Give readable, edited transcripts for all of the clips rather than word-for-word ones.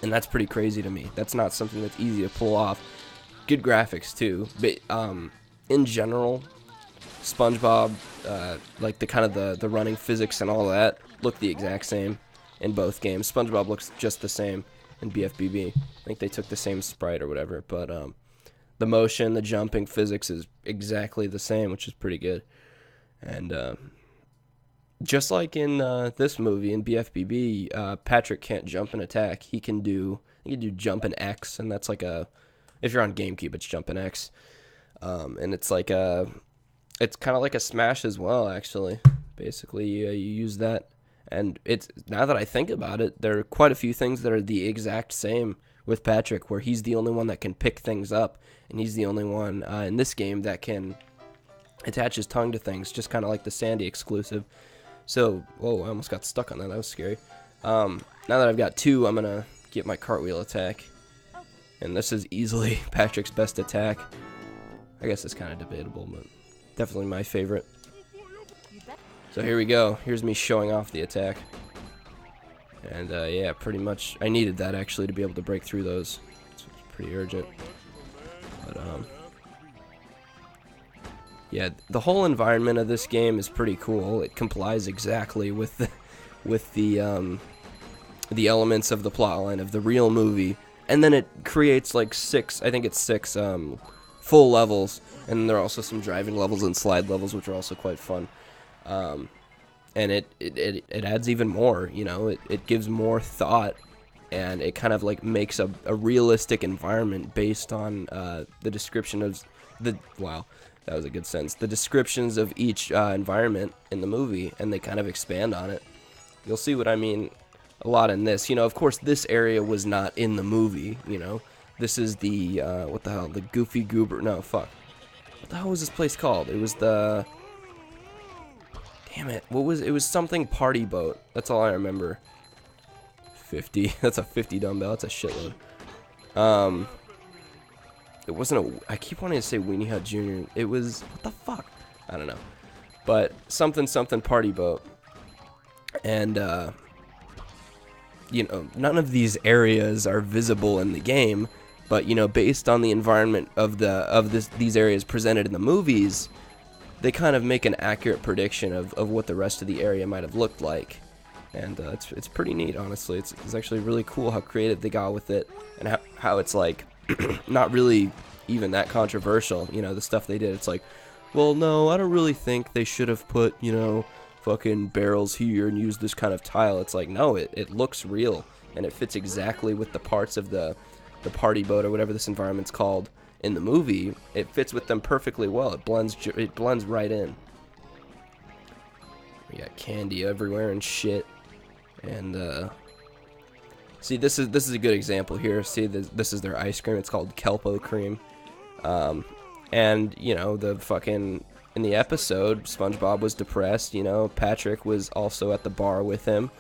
And that's pretty crazy to me. That's not something that's easy to pull off. Good graphics too, but in general, SpongeBob, like the kind of the running physics and all that, look the exact same in both games. SpongeBob looks just the same in BFBB. I think they took the same sprite or whatever, but the motion, the jumping physics is exactly the same, which is pretty good. And just like in this movie in BFBB, Patrick can't jump and attack. He can do jump and X, and that's like if you're on GameCube, it's jump and X, and it's like it's kind of like a smash as well. Actually, basically, you use that, and it's now that I think about it, there are quite a few things that are the exact same with Patrick, where he's the only one that can pick things up, and he's the only one in this game that can attach his tongue to things, just kind of like the Sandy exclusive. So, whoa, I almost got stuck on that. That was scary. Now that I've got two, I'm going to get my cartwheel attack. And this is easily Patrick's best attack. I guess it's kind of debatable, but definitely my favorite. So here we go. Here's me showing off the attack. And, yeah, pretty much, I needed that, actually, to be able to break through those. So it's pretty urgent. But, yeah, the whole environment of this game is pretty cool. It complies exactly with the elements of the plotline of the real movie, and then it creates like six full levels, and there are also some driving levels and slide levels, which are also quite fun. And it adds even more. You know, it gives more thought, and it kind of like makes a realistic environment based on the description of the that was a good sentence. The descriptions of each environment in the movie, and they kind of expand on it. You'll see what I mean a lot in this. You know, of course, this area was not in the movie, you know. This is the, what the hell, the Goofy Goober, no, fuck. What the hell was this place called? It was the, damn it, it was something party boat. That's all I remember. 50, that's a 50 dumbbell, that's a shitload. It wasn't I keep wanting to say Weenie Hut Jr. It was, what the fuck? I don't know. But something party boat. And, you know, none of these areas are visible in the game, but, you know, based on the environment of these areas presented in the movies, they kind of make an accurate prediction of what the rest of the area might have looked like. And it's pretty neat, honestly. It's actually really cool how creative they got with it, and how it's like not really even that controversial, you know, the stuff they did. It's like, well, no, I don't really think they should have put, you know, fucking barrels here and used this kind of tile. It's like, no, it looks real, and it fits exactly with the parts of the party boat or whatever this environment's called in the movie. It fits with them perfectly well. It blends right in. We got candy everywhere and shit. And see, this is a good example here. See, this is their ice cream. It's called Kelpo cream. And, you know, in the episode, SpongeBob was depressed, you know. Patrick was also at the bar with him.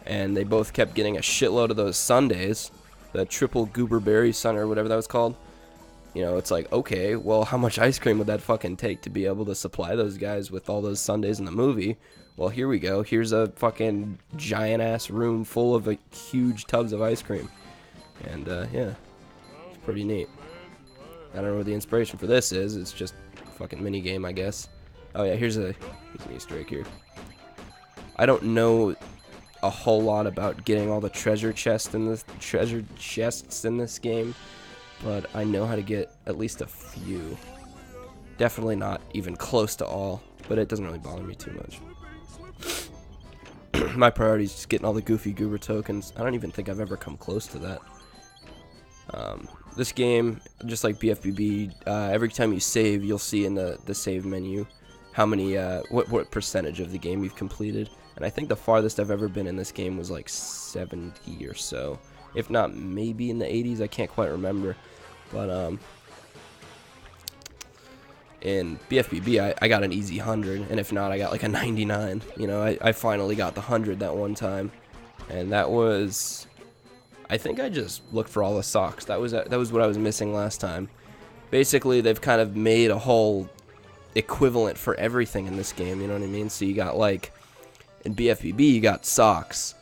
And they both kept getting a shitload of those sundaes. The triple goober berry sun or whatever that was called. You know, it's like, okay, well, how much ice cream would that fucking take to be able to supply those guys with all those sundaes in the movie? Well, here we go. Here's a fucking giant-ass room full of huge tubs of ice cream. And, yeah, it's pretty neat. I don't know what the inspiration for this is. It's just a fucking mini game, I guess. Oh, yeah, here's an Easter egg here. I don't know a whole lot about getting all the treasure chests in this game, but I know how to get at least a few. Definitely not even close to all, but it doesn't really bother me too much. My priority is just getting all the Goofy Goober tokens. I don't even think I've ever come close to that. This game, just like BFBB, every time you save, you'll see in the save menu how many, what percentage of the game you've completed. And I think the farthest I've ever been in this game was like 70 or so. If not, maybe in the 80s, I can't quite remember. But, in BFBB, I got an easy 100, and if not, I got like a 99. You know, I finally got the 100 that one time, and that was, I think I just looked for all the socks. That was what I was missing last time. Basically, they've kind of made a whole equivalent for everything in this game, you know what I mean? So you got, like, in BFBB, you got socks,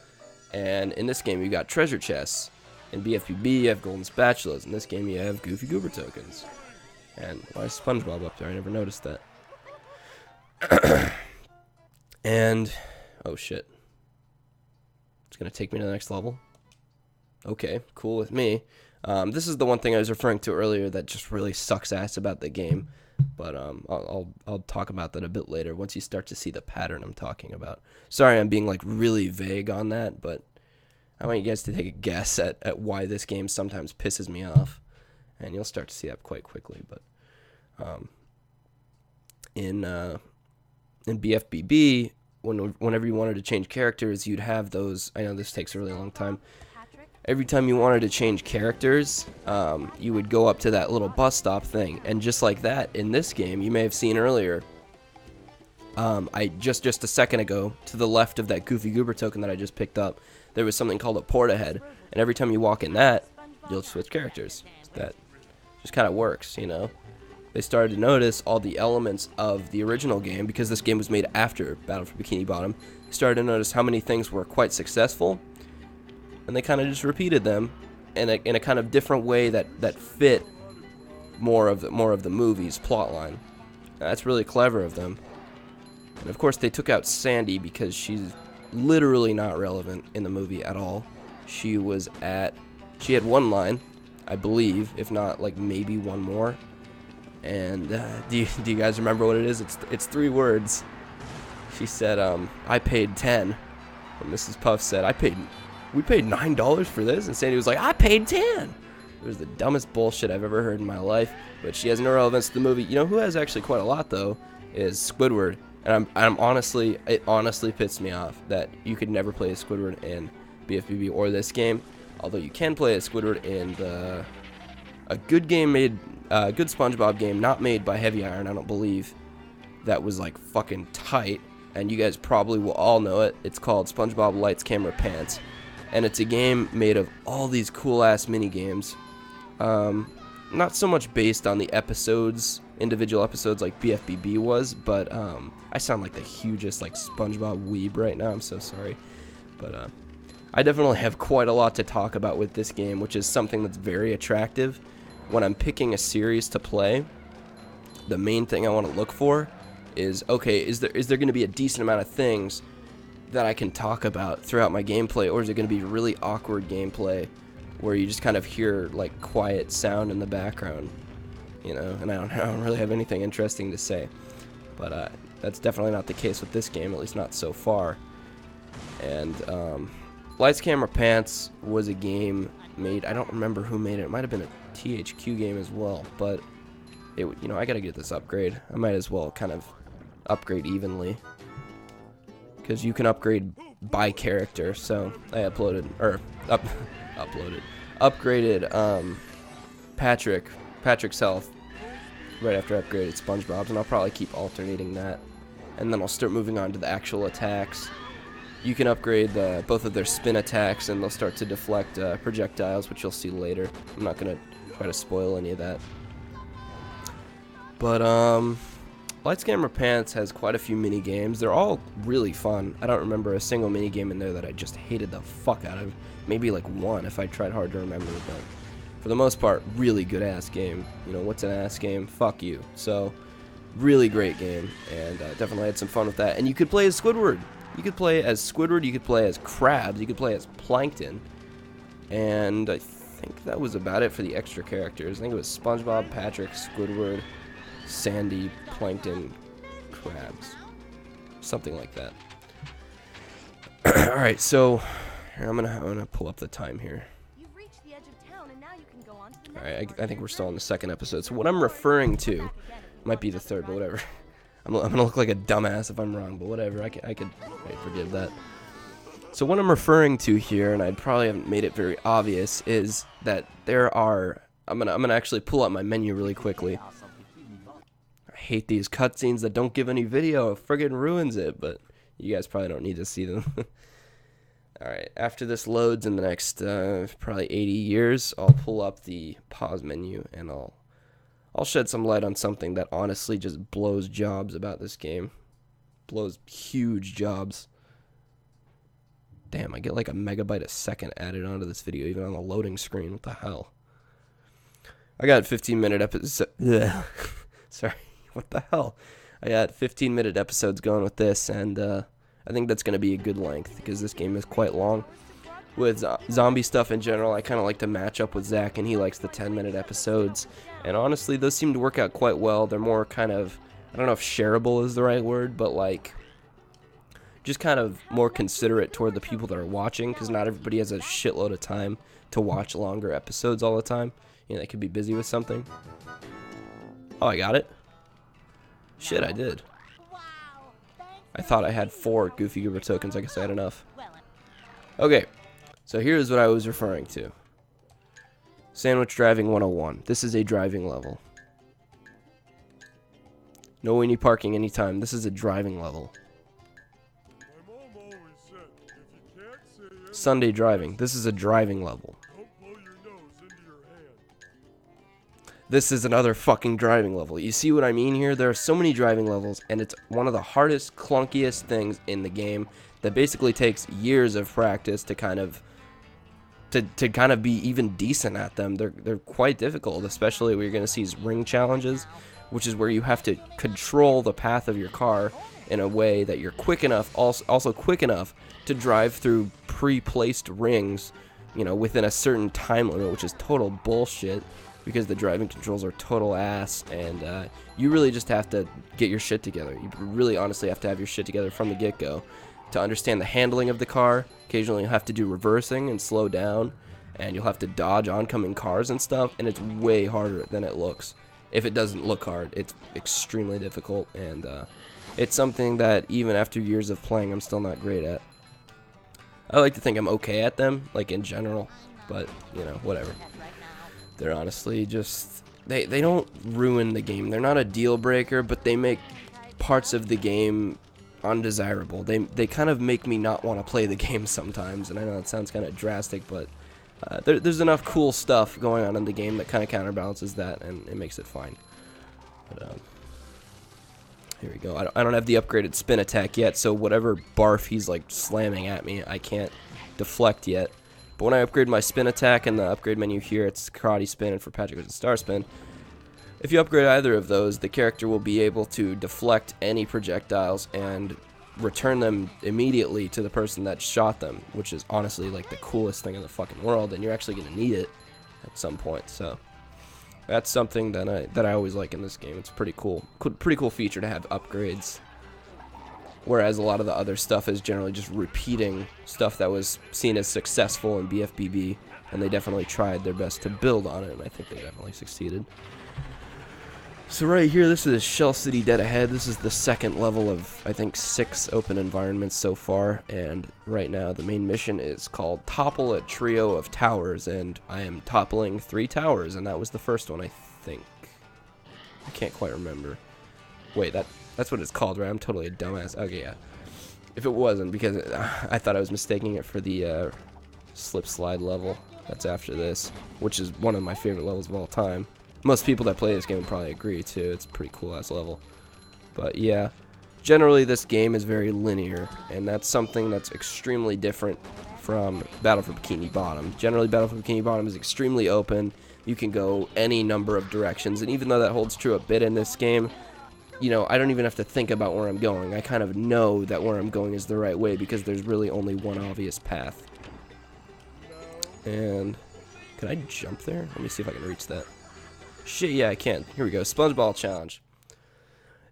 and in this game, you got treasure chests. In BFPB, you have golden spatulas. In this game, you have Goofy Goober tokens. And why is SpongeBob up there? I never noticed that. And, oh shit. It's going to take me to the next level. Okay, cool with me. This is the one thing I was referring to earlier that just really sucks ass about the game. But I'll talk about that a bit later once you start to see the pattern I'm talking about. Sorry I'm being like really vague on that, but I want you guys to take a guess at why this game sometimes pisses me off. And you'll start to see that quite quickly. But in BFBB, whenever you wanted to change characters, you'd have those. I know this takes a really long time. Every time you wanted to change characters, you would go up to that little bus stop thing, and just like that, in this game, you may have seen earlier, I just a second ago, to the left of that Goofy Goober token that I just picked up, there was something called a port ahead, and every time you walk in that, you'll switch characters. That just kind of works, you know. They started to notice all the elements of the original game, because this game was made after Battle for Bikini Bottom. They started to notice how many things were quite successful, and they kind of just repeated them in a kind of different way that fit more of the movie's plotline. That's really clever of them. And of course, they took out Sandy because she's literally not relevant in the movie at all. She had one line, I believe, if not like maybe one more. And do you guys remember what it is? It's 3 words. She said, "I paid 10." And Mrs. Puff said, "We paid $9 for this," and Sandy was like, "I paid 10." It was the dumbest bullshit I've ever heard in my life, but she has no relevance to the movie. You know who has actually quite a lot though is Squidward, and it honestly pissed me off that you could never play as Squidward in BFBB or this game, although you can play as Squidward in a good SpongeBob game, not made by Heavy Iron, I don't believe, that was like fucking tight, and you guys probably will all know it. It's called SpongeBob Lights Camera Pants. And it's a game made of all these cool-ass mini-games. Not so much based on the individual episodes like BFBB was, but I sound like the hugest like SpongeBob weeb right now, I'm so sorry. But I definitely have quite a lot to talk about with this game, which is something that's very attractive. When I'm picking a series to play, the main thing I want to look for is, okay, is there going to be a decent amount of things that I can talk about throughout my gameplay, or is it going to be really awkward gameplay where you just kind of hear like quiet sound in the background, you know, and I don't really have anything interesting to say. But that's definitely not the case with this game, at least not so far. And Lights Camera Pants was a game made, I don't remember who made it. It might have been a THQ game as well, but you know, I got to get this upgrade. I might as well kind of upgrade evenly, because you can upgrade by character. So I upgraded Patrick's health right after I upgraded SpongeBob's, and I'll probably keep alternating that, and then I'll start moving on to the actual attacks. You can upgrade both of their spin attacks, and they'll start to deflect projectiles, which you'll see later. I'm not gonna try to spoil any of that, but Lights Camera Pants has quite a few mini games. They're all really fun. I don't remember a single mini game in there that I just hated the fuck out of. Maybe like one if I tried hard to remember, but for the most part, really good ass game. You know, what's an ass game? Fuck you. So, really great game, and definitely had some fun with that. And you could play as Squidward. You could play as Squidward, you could play as Krabs, you could play as Plankton, and I think that was about it for the extra characters. I think it was SpongeBob, Patrick, Squidward, Sandy, Plankton, Krabs, something like that. All right, so I'm gonna pull up the time here. You've reached the edge of town, and now you can go on to the All right, I think we're still on the second episode. So what I'm referring to might be the third, but whatever. I'm gonna look like a dumbass if I'm wrong, but whatever. I could forgive that. So what I'm referring to here, and I probably haven't made it very obvious, is that there are. I'm gonna actually pull up my menu really quickly. I hate these cutscenes that don't give any video. It friggin' ruins it, but you guys probably don't need to see them. Alright, after this loads in the next probably 80 years, I'll pull up the pause menu, and I'll shed some light on something that honestly just blows jobs about this game. Blows huge jobs. Damn, I get like a megabyte a second added onto this video, even on the loading screen. What the hell? I got 15-minute episodes. Sorry, what the hell? I got 15-minute episodes going with this, and I think that's going to be a good length because this game is quite long. With zombie stuff in general, I kind of like to match up with Zach, and he likes the 10-minute episodes. And honestly, those seem to work out quite well. They're more kind of, I don't know if shareable is the right word, but like just kind of more considerate toward the people that are watching, because not everybody has a shitload of time to watch longer episodes all the time. You know, they could be busy with something. Oh, I got it. Shit, I did. I thought I had 4 Goofy Goober tokens. I guess I had enough. Okay, so here's what I was referring to. Sandwich Driving 101. This is a driving level. No weenie parking anytime. This is a driving level. Sunday driving. This is a driving level. This is another fucking driving level. You see what I mean here? There are so many driving levels, and it's one of the hardest, clunkiest things in the game that basically takes years of practice to kind of be even decent at them. They're quite difficult, especially where you're going to see ring challenges, which is where you have to control the path of your car in a way that you're quick enough, also quick enough to drive through pre-placed rings, you know, within a certain time limit, which is total bullshit because the driving controls are total ass, and you really just have to get your shit together. You really honestly have to have your shit together from the get-go to understand the handling of the car. Occasionally you'll have to do reversing and slow down, and you'll have to dodge oncoming cars and stuff, and it's way harder than it looks. If it doesn't look hard, it's extremely difficult, and it's something that even after years of playing, I'm still not great at. I like to think I'm okay at them, like in general, but, you know, whatever. They're honestly just, they don't ruin the game. They're not a deal breaker, but they make parts of the game undesirable. They kind of make me not want to play the game sometimes, and I know that sounds kind of drastic, but there's enough cool stuff going on in the game that kind of counterbalances that, and it makes it fine. But here we go. I don't have the upgraded spin attack yet, so whatever barf he's like slamming at me, I can't deflect yet. But when I upgrade my spin attack in the upgrade menu here, it's karate spin, and for Patrick it's star spin. If you upgrade either of those, the character will be able to deflect any projectiles and return them immediately to the person that shot them, which is honestly like the coolest thing in the fucking world, and you're actually going to need it at some point. So that's something that I always like in this game. It's pretty cool. Pretty cool feature to have upgrades. Whereas a lot of the other stuff is generally just repeating stuff that was seen as successful in BFBB, and they definitely tried their best to build on it, and I think they definitely succeeded. So right here, this is Shell City Dead Ahead. This is the second level of, I think, 6 open environments so far, and right now the main mission is called Topple a Trio of Towers, and I am toppling 3 towers, and that was the first one, I think. I can't quite remember. Wait, that's what it's called, right? I'm totally a dumbass. Okay, yeah. If it wasn't, because I thought I was mistaking it for the slip slide level that's after this, which is one of my favorite levels of all time. Most people that play this game would probably agree, too. It's a pretty cool-ass level. But, yeah, generally this game is very linear, and that's something that's extremely different from Battle for Bikini Bottom. Generally, Battle for Bikini Bottom is extremely open. You can go any number of directions, and even though that holds true a bit in this game, you know, I don't even have to think about where I'm going. I kind of know that where I'm going is the right way because there's really only one obvious path. And can I jump there? Let me see if I can reach that. Shit, yeah, I can. Here we go. Spongebob Challenge.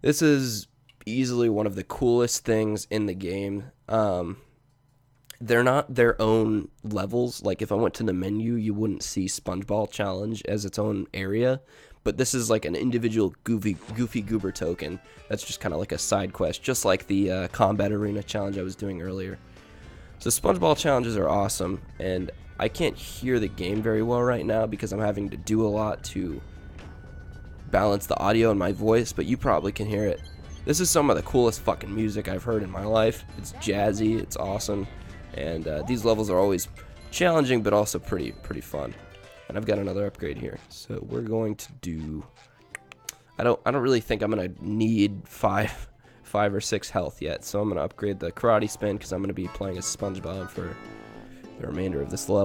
This is easily one of the coolest things in the game. They're not their own levels. Like, if I went to the menu, you wouldn't see Spongebob Challenge as its own area. But this is like an individual Goofy Goober token. That's just kind of like a side quest, just like the Combat Arena challenge I was doing earlier. So Spongebob challenges are awesome, and I can't hear the game very well right now because I'm having to do a lot to balance the audio in my voice, but you probably can hear it. This is some of the coolest fucking music I've heard in my life. It's jazzy, it's awesome, and these levels are always challenging but also pretty fun. And I've got another upgrade here, so we're going to do. I don't really think I'm gonna need five 5 or 6 health yet, so I'm going to upgrade the karate spin because I'm going to be playing as SpongeBob for the remainder of this level.